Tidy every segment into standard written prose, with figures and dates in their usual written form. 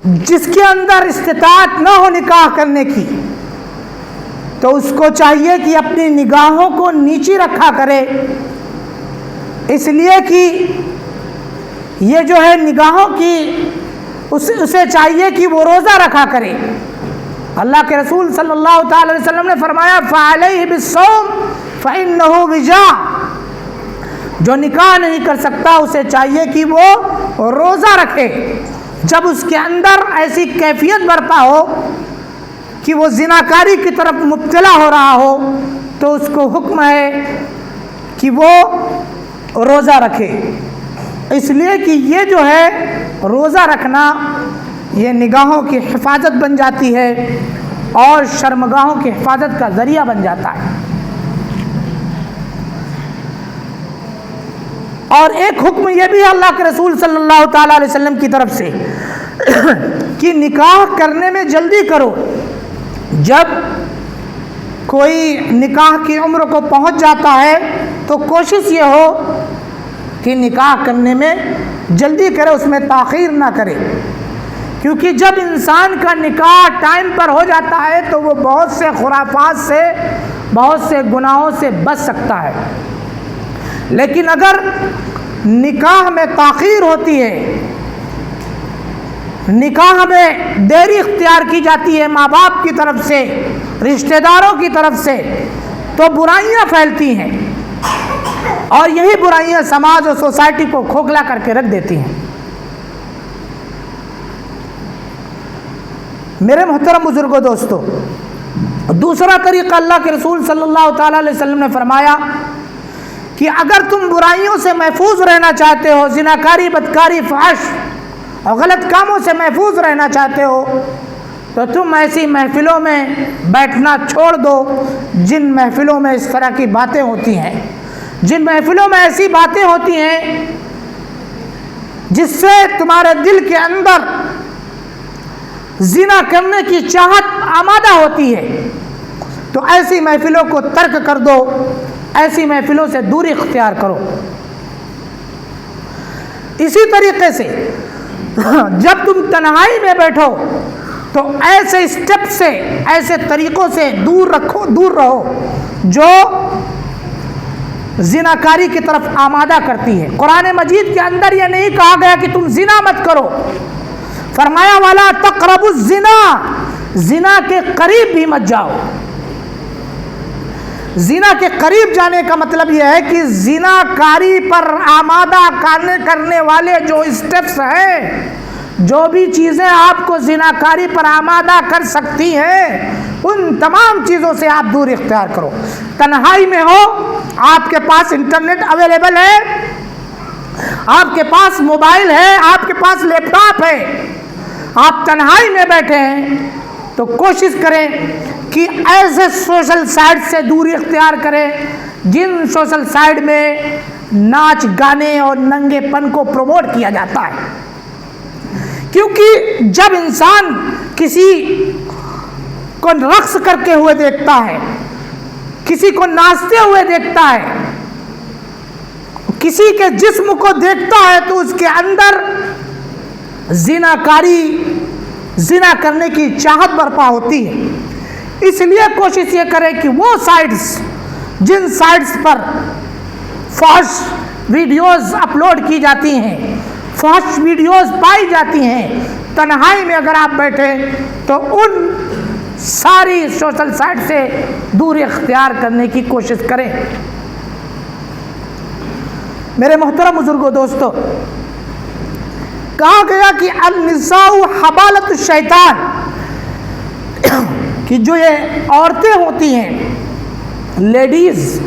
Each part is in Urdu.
جس کے اندر استطاعت نہ ہو نکاح کرنے کی تو اس کو چاہیے کہ اپنی نگاہوں کو نیچی رکھا کرے، اس لیے کہ یہ جو ہے نگاہوں کی اسے چاہیے کہ وہ روزہ رکھا کرے۔ اللہ کے رسول صلی اللہ تعالی علیہ وسلم نے فرمایا فَعَلَيْهِ بِالصَّوْمِ فَإِنَّهُ وِجَاءٌ، جو نکاح نہیں کر سکتا اسے چاہیے کہ وہ روزہ رکھے۔ جب اس کے اندر ایسی کیفیت برپا ہو کہ وہ زناکاری کی طرف مبتلا ہو رہا ہو تو اس کو حکم ہے کہ وہ روزہ رکھے، اس لیے کہ یہ جو ہے روزہ رکھنا یہ نگاہوں کی حفاظت بن جاتی ہے اور شرمگاہوں کی حفاظت کا ذریعہ بن جاتا ہے۔ اور ایک حکم یہ بھی ہے اللہ کے رسول صلی اللہ تعالی علیہ وسلم کی طرف سے کہ نکاح کرنے میں جلدی کرو۔ جب کوئی نکاح کی عمر کو پہنچ جاتا ہے تو کوشش یہ ہو کہ نکاح کرنے میں جلدی کرے، اس میں تاخیر نہ کرے، کیونکہ جب انسان کا نکاح ٹائم پر ہو جاتا ہے تو وہ بہت سے خرافات سے، بہت سے گناہوں سے بچ سکتا ہے۔ لیکن اگر نکاح میں تاخیر ہوتی ہے، نکاح میں دیری اختیار کی جاتی ہے ماں باپ کی طرف سے، رشتہ داروں کی طرف سے، تو برائیاں پھیلتی ہیں اور یہی برائیاں سماج اور سوسائٹی کو کھوکھلا کر کے رکھ دیتی ہیں۔ میرے محترم بزرگوں، دوستو، دوسرا طریقہ اللہ کے رسول صلی اللہ تعالی علیہ وسلم نے فرمایا کہ اگر تم برائیوں سے محفوظ رہنا چاہتے ہو، زناکاری، بدکاری، فحش اور غلط کاموں سے محفوظ رہنا چاہتے ہو، تو تم ایسی محفلوں میں بیٹھنا چھوڑ دو جن محفلوں میں اس طرح کی باتیں ہوتی ہیں، جن محفلوں میں ایسی باتیں ہوتی ہیں جس سے تمہارے دل کے اندر زنا کرنے کی چاہت آمادہ ہوتی ہے، تو ایسی محفلوں کو ترک کر دو، ایسی محفلوں سے دوری اختیار کرو۔ اسی طریقے سے جب تم تنہائی میں بیٹھو تو ایسے اسٹیپ سے، ایسے طریقوں سے دور رہو جو زناکاری کی طرف آمادہ کرتی ہے۔ قرآن مجید کے اندر یہ نہیں کہا گیا کہ تم زنا مت کرو، فرمایا والا تقربوا الزنا، زنا کے قریب بھی مت جاؤ۔ زنا کے قریب جانے کا مطلب یہ ہے کہ زنا کاری پر آمادہ کرنے والے جو اسٹیپس ہیں، جو بھی چیزیں آپ کو زنا کاری پر آمادہ کر سکتی ہیں، ان تمام چیزوں سے آپ دور اختیار کرو۔ تنہائی میں ہو، آپ کے پاس انٹرنیٹ اویلیبل ہے، آپ کے پاس موبائل ہے، آپ کے پاس لیپ ٹاپ ہے، آپ تنہائی میں بیٹھے ہیں تو کوشش کریں کہ ایسے سوشل سائٹ سے دوری اختیار کریں جن سوشل سائٹ میں ناچ گانے اور ننگے پن کو پروموٹ کیا جاتا ہے، کیونکہ جب انسان کسی کو رقص کرتے ہوئے دیکھتا ہے، کسی کو ناچتے ہوئے دیکھتا ہے، کسی کے جسم کو دیکھتا ہے تو اس کے اندر زنا کرنے کی چاہت برپا ہوتی ہے۔ اس لیے کوشش یہ کرے کہ وہ سائٹس، جن سائٹس پر فحش ویڈیوز اپلوڈ کی جاتی ہیں، فحش ویڈیوز پائی جاتی ہیں، تنہائی میں اگر آپ بیٹھے تو ان ساری سوشل سائٹ سے دوری اختیار کرنے کی کوشش کریں۔ میرے محترم بزرگوں، دوستو، کہا گیا کہ النساء حبالۃ الشیطان، کہ جو یہ عورتیں ہوتی ہیں، لیڈیز،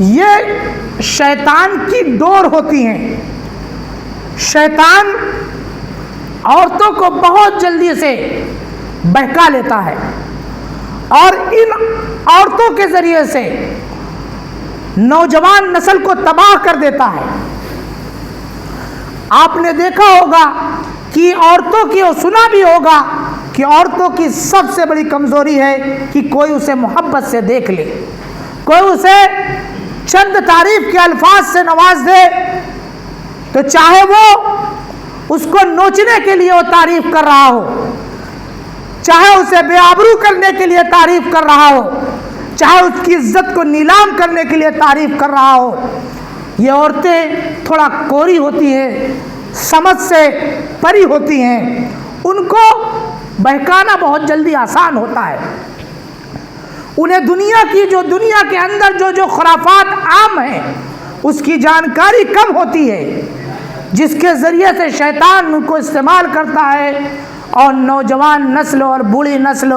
یہ شیطان کی ڈور ہوتی ہیں۔ شیطان عورتوں کو بہت جلدی سے بہکا لیتا ہے اور ان عورتوں کے ذریعے سے نوجوان نسل کو تباہ کر دیتا ہے۔ آپ نے دیکھا ہوگا کہ عورتوں کی، اور سنا بھی ہوگا کہ عورتوں کی سب سے بڑی کمزوری ہے کہ کوئی اسے محبت سے دیکھ لے، کوئی اسے چند تعریف کے الفاظ سے نواز دے تو چاہے وہ اس کو نوچنے کے لیے وہ تعریف کر رہا ہو، چاہے اسے بے آبرو کرنے کے لیے تعریف کر رہا ہو، چاہے اس کی عزت کو نیلام کرنے کے لیے تعریف کر رہا ہو، یہ عورتیں تھوڑا کوری ہوتی ہیں، سمجھ سے پری ہوتی ہیں، ان کو بہکانا بہت جلدی آسان ہوتا ہے۔ انہیں دنیا کے اندر جو خرافات عام ہیں اس کی جانکاری کم ہوتی ہے، جس کے ذریعے سے شیطان ان کو استعمال کرتا ہے اور نوجوان نسل اور بوڑھی نسل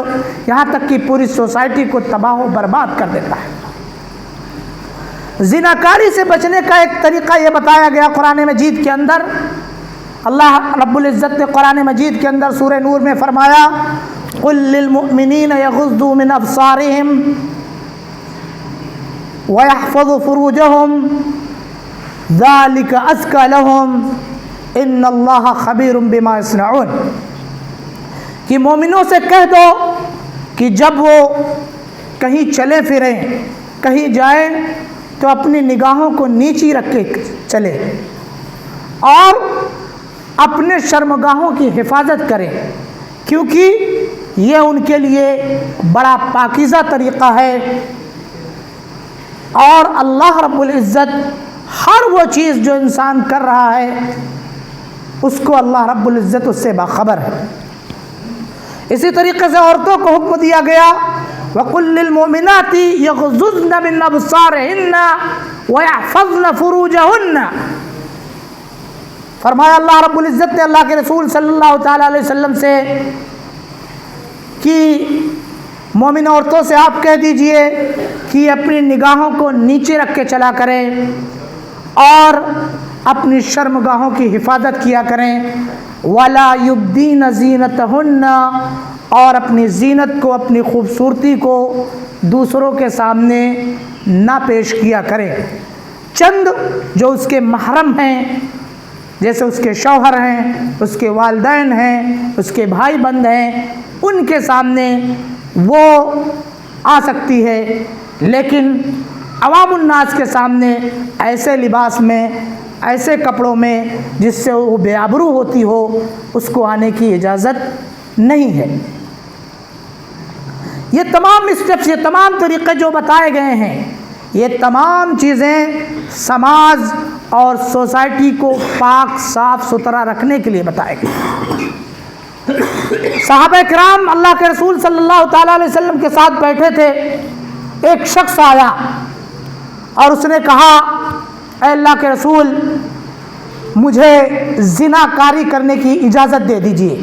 یہاں تک کہ پوری سوسائٹی کو تباہ و برباد کر دیتا ہے۔ زناکاری سے بچنے کا ایک طریقہ یہ بتایا گیا قرآن مجید کے اندر۔ اللہ رب العزت نے قرآن مجید کے اندر سورہ نور میں فرمایا قل للمؤمنین یغضوا من ابصارہم ویحفظوا فروجہم ذالک ازکی لہم ان اللہ خبیر بما یصنعون، کہ مومنوں سے کہہ دو کہ جب وہ کہیں چلے پھریں، کہیں جائیں تو اپنی نگاہوں کو نیچی رکھ کے چلے اور اپنے شرمگاہوں کی حفاظت کریں، کیونکہ یہ ان کے لیے بڑا پاکیزہ طریقہ ہے، اور اللہ رب العزت ہر وہ چیز جو انسان کر رہا ہے اس کو اللہ رب العزت اس سے باخبر ہے۔ اسی طریقے سے عورتوں کو حکم دیا گیا وَقُلْ لِلْمُؤْمِنَاتِ يَغْضُضْنَ مِنْ أَبْصَارِهِنَّ وَيَحْفَظْنَ فُرُوجَهُنَّ، فرمایا اللہ رب العزت نے اللہ کے رسول صلی اللہ تعالیٰ علیہ وسلم سے کہ مومن عورتوں سے آپ کہہ دیجئے کہ اپنی نگاہوں کو نیچے رکھ کے چلا کریں اور اپنی شرمگاہوں کی حفاظت کیا کریں، وَلَا يُبْدِينَ زِينَتَهُنَّ، اور اپنی زینت کو، اپنی خوبصورتی کو دوسروں کے سامنے نہ پیش کیا کریں۔ چند جو اس کے محرم ہیں، جیسے اس کے شوہر ہیں، اس کے والدین ہیں، اس کے بھائی بند ہیں، ان کے سامنے وہ آ سکتی ہے، لیکن عوام الناس کے سامنے ایسے لباس میں، ایسے کپڑوں میں جس سے وہ بے آبرو ہوتی ہو، اس کو آنے کی اجازت نہیں ہے۔ یہ تمام اسٹیپس، یہ تمام طریقے جو بتائے گئے ہیں، یہ تمام چیزیں سماج اور سوسائٹی کو پاک صاف ستھرا رکھنے کے لیے بتائے گئے۔ صحابہ کرام اللہ کے رسول صلی اللہ تعالیٰ علیہ وسلم کے ساتھ بیٹھے تھے، ایک شخص آیا اور اس نے کہا اے اللہ کے رسول، مجھے زنا کاری کرنے کی اجازت دے دیجئے۔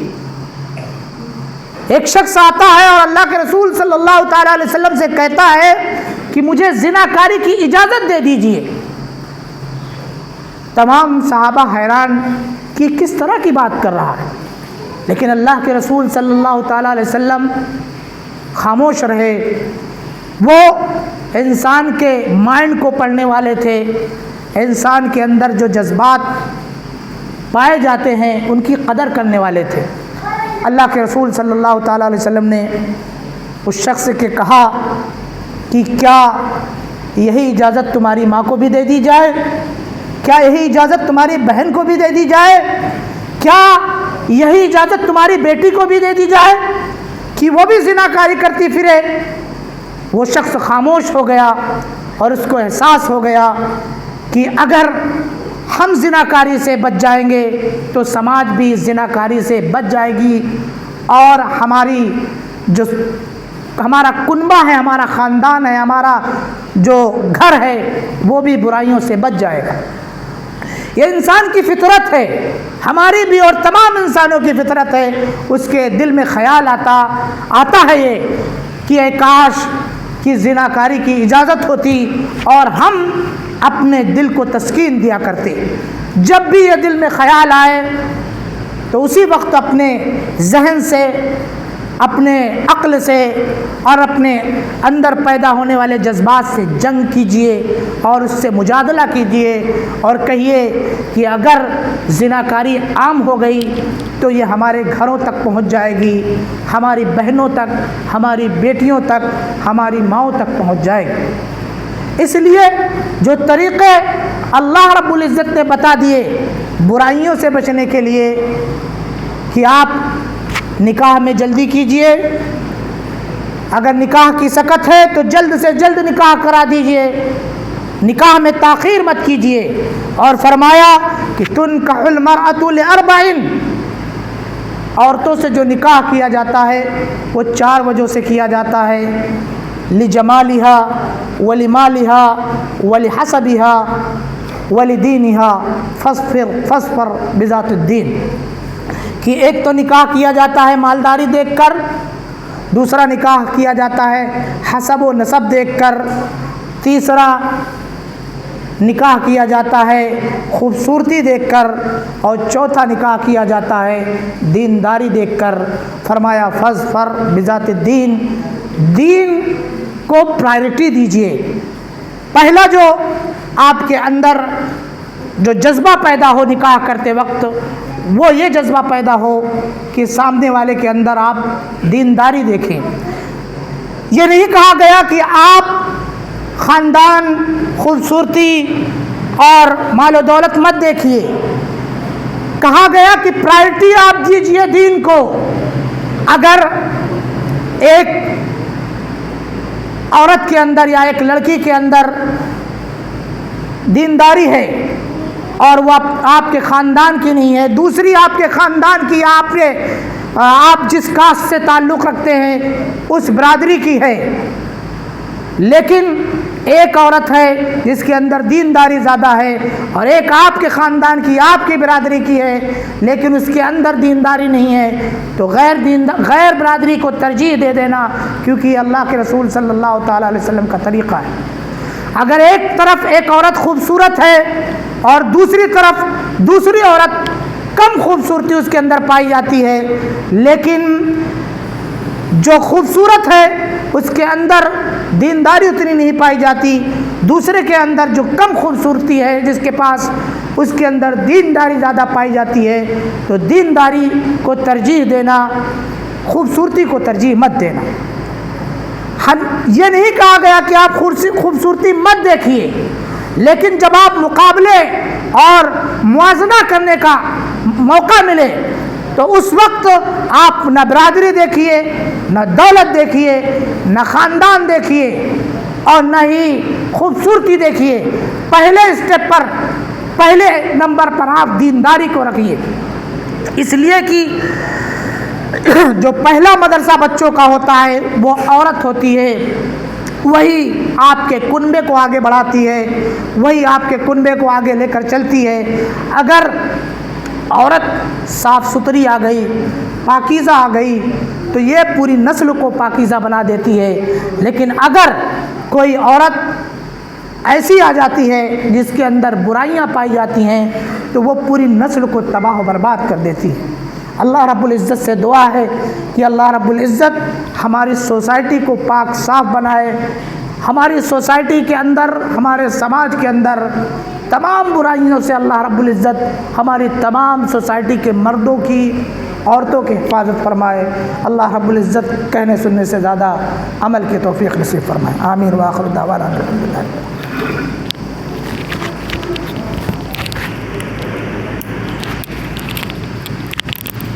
ایک شخص آتا ہے اور اللہ کے رسول صلی اللہ تعالیٰ علیہ وسلم سے کہتا ہے کہ مجھے زنا کاری کی اجازت دے دیجئے۔ تمام صحابہ حیران کہ کس طرح کی بات کر رہا ہے، لیکن اللہ کے رسول صلی اللہ تعالیٰ علیہ وسلم خاموش رہے۔ وہ انسان کے مائنڈ کو پڑھنے والے تھے، انسان کے اندر جو جذبات پائے جاتے ہیں ان کی قدر کرنے والے تھے۔ اللہ کے رسول صلی اللہ تعالیٰ علیہ وسلم نے اس شخص کے کہا کہ کیا یہی اجازت تمہاری ماں کو بھی دے دی جائے؟ کیا یہی اجازت تمہاری بہن کو بھی دے دی جائے؟ کیا یہی اجازت تمہاری بیٹی کو بھی دے دی جائے کہ وہ بھی زناکاری کرتی پھرے؟ وہ شخص خاموش ہو گیا اور اس کو احساس ہو گیا کہ اگر ہم زناکاری سے بچ جائیں گے تو سماج بھی زناکاری سے بچ جائے گی، اور ہمارا کنبہ ہے، ہمارا خاندان ہے، ہمارا جو گھر ہے وہ بھی برائیوں سے بچ جائے گا۔ یہ انسان کی فطرت ہے، ہماری بھی اور تمام انسانوں کی فطرت ہے۔ اس کے دل میں خیال آتا ہے یہ کہ اے کاش کہ زناکاری کی اجازت ہوتی اور ہم اپنے دل کو تسکین دیا کرتے۔ جب بھی یہ دل میں خیال آئے تو اسی وقت اپنے ذہن سے، اپنے عقل سے اور اپنے اندر پیدا ہونے والے جذبات سے جنگ کیجئے اور اس سے مجادلہ کیجئے اور کہیے کہ اگر زناکاری عام ہو گئی تو یہ ہمارے گھروں تک پہنچ جائے گی، ہماری بہنوں تک، ہماری بیٹیوں تک، ہماری ماؤں تک پہنچ جائے گی۔ اس لیے جو طریقے اللہ رب العزت نے بتا دیے برائیوں سے بچنے کے لیے کہ آپ نکاح میں جلدی کیجئے، اگر نکاح کی سکت ہے تو جلد سے جلد نکاح کرا دیجئے، نکاح میں تاخیر مت کیجئے، اور فرمایا کہ تنکح المرأۃ لاربع، عورتوں سے جو نکاح کیا جاتا ہے وہ 4 وجہ سے کیا جاتا ہے، لجمالہا ولمالہا ولحسبہا ولدینہا فاظفر بذات الدین، کہ ایک تو نکاح کیا جاتا ہے مالداری دیکھ کر، دوسرا نکاح کیا جاتا ہے حسب و نسب دیکھ کر، تیسرا نکاح کیا جاتا ہے خوبصورتی دیکھ کر، اور چوتھا نکاح کیا جاتا ہے دینداری دیکھ کر۔ فرمایا فاظفر بذات الدین، دین کو پرائرٹی دیجئے۔ پہلا جو آپ کے اندر جو جذبہ پیدا ہو نکاح کرتے وقت، وہ یہ جذبہ پیدا ہو کہ سامنے والے کے اندر آپ دینداری دیکھیں۔ یہ نہیں کہا گیا کہ آپ خاندان، خوبصورتی اور مال و دولت مت دیکھیے، کہا گیا کہ پرائرٹی آپ دیجئے دین کو۔ اگر ایک عورت کے اندر یا ایک لڑکی کے اندر دینداری ہے اور وہ آپ کے خاندان کی نہیں ہے، دوسری آپ کے خاندان کی، آپ جس کاسٹ سے تعلق رکھتے ہیں اس برادری کی ہے، لیکن ایک عورت ہے جس کے اندر دینداری زیادہ ہے، اور ایک آپ کے خاندان کی، آپ کی برادری کی ہے لیکن اس کے اندر دینداری نہیں ہے، تو غیر برادری کو ترجیح دے دینا، کیونکہ یہ اللہ کے رسول صلی اللہ تعالیٰ علیہ وسلم کا طریقہ ہے۔ اگر ایک طرف ایک عورت خوبصورت ہے اور دوسری طرف دوسری عورت کم خوبصورتی اس کے اندر پائی جاتی ہے، لیکن جو خوبصورت ہے اس کے اندر دینداری اتنی نہیں پائی جاتی، دوسرے کے اندر جو کم خوبصورتی ہے جس کے پاس، اس کے اندر دینداری زیادہ پائی جاتی ہے، تو دینداری کو ترجیح دینا، خوبصورتی کو ترجیح مت دینا۔ یہ نہیں کہا گیا کہ آپ خوبصورتی مت دیکھیے، لیکن جب آپ مقابلے اور موازنہ کرنے کا موقع ملے تو اس وقت آپ نہ برادری دیکھیے، نہ دولت دیکھیے، نہ خاندان دیکھیے، اور نہ ہی خوبصورتی دیکھیے، پہلے اسٹیپ پر، پہلے نمبر پر آپ دینداری کو رکھیے۔ اس لیے کہ جو پہلا مدرسہ بچوں کا ہوتا ہے وہ عورت ہوتی ہے، وہی آپ کے کنبے کو آگے بڑھاتی ہے، وہی آپ کے کنبے کو آگے لے کر چلتی ہے۔ اگر عورت صاف ستھری آ گئی، پاکیزہ آ گئی، تو یہ پوری نسل کو پاکیزہ بنا دیتی ہے، لیکن اگر کوئی عورت ایسی آ جاتی ہے جس کے اندر برائیاں پائی جاتی ہیں تو وہ پوری نسل کو تباہ و برباد کر دیتی ہے۔ اللہ رب العزت سے دعا ہے کہ اللہ رب العزت ہماری سوسائٹی کو پاک صاف بنائے، ہماری سوسائٹی کے اندر، ہمارے سماج کے اندر تمام برائیوں سے اللہ رب العزت ہماری تمام سوسائٹی کے مردوں کی، عورتوں کی حفاظت فرمائے۔ اللہ رب العزت کہنے سننے سے زیادہ عمل کی توفیق نصیب فرمائے۔ آمین۔ وآخر دعوانا الحمدللہ۔